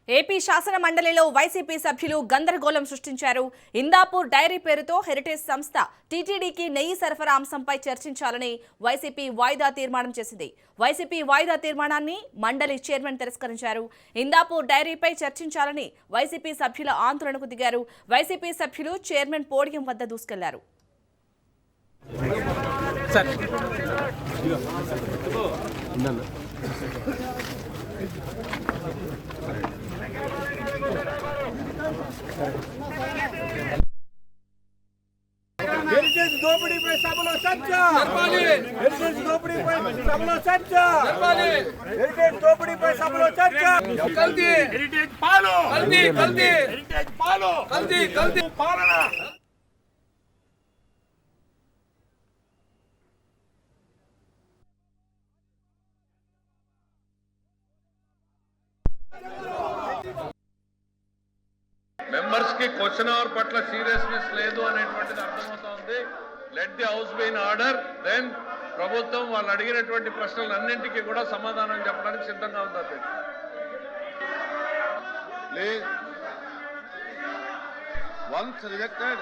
AP శాసన మండలిలో YCP సభ్యులు గందరగోళం సృష్టించారు. ఇందాపూర్ డైరీ పేరుతో హెరిటేజ్ సంస్థ టీటీడీకి నెయ్యి సరఫరా అంశంపై చర్చించాలని వైసీపీ వాయిదా తీర్మానం చేసింది. వైసీపీ వాయిదా తీర్మానాన్ని మండలి చైర్మన్ తిరస్కరించారు. ఇందాపూర్ డైరీపై చర్చించాలని వైసీపీ సభ్యుల ఆందోళనకు దిగారు. వైసీపీ సభ్యులు చైర్మన్ పోడియం వద్ద దూసుకెళ్లారు. హెరిటేజ్ దోపిడీపై సభలో చర్చ. హెరిటేజ్ దోపిడీపై సభలో చర్చ. హెరిటేజ్ దోపిడీపై సభలో చర్చ. కల్తీ హెరిటేజ్ పాలు, కల్తీ కల్తీ హెరిటేజ్ పాలు, కల్తీ కల్తీ పాలన. మెంబర్స్ కి క్వశ్చన్ అవర్ పట్ల సీరియస్నెస్ లేదు అనేటువంటిది అర్థమవుతోంది. Let the house be in order. Then ప్రభుత్వం వాళ్ళు అడిగినటువంటి ప్రశ్నలన్నింటికీ కూడా సమాధానం చెప్పడానికి సిద్ధంగా ఉంది. Please once rejected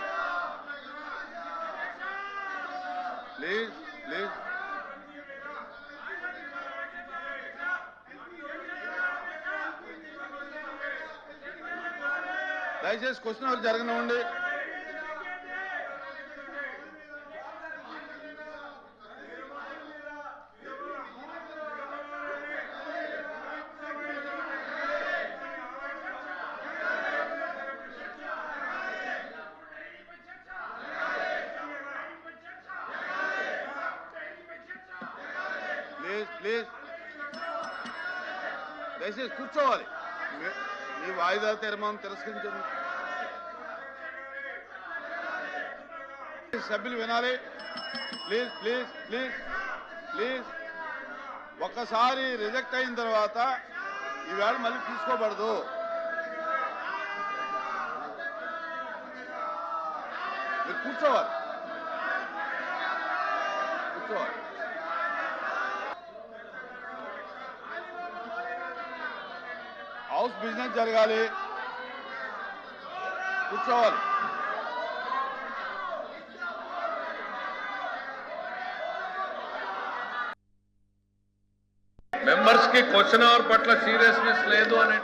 please please దయచేసి క్వశ్చన్ అవర్ జరగనివ్వండి. ప్లీజ్ ప్లీజ్ దయచేసి కూర్చోవాలి. మీ వాయిదా తీర్మానం తిరస్కరించండి. సభ్యులు వినాలి. ప్లీజ్ ప్లీజ్ ప్లీజ్ ప్లీజ్ ఒక్కసారి రిజెక్ట్ అయిన తర్వాత ఈవేళ మళ్ళీ తీసుకోబడదు. మీరు కూర్చోవాలి కూర్చోవాలి. హౌస్ బిజినెస్ జరగాలి. కూర్చోవాలి. మెంబర్స్ కి క్వశ్చన్ అవర్ పట్ల సీరియస్నెస్ లేదు అనే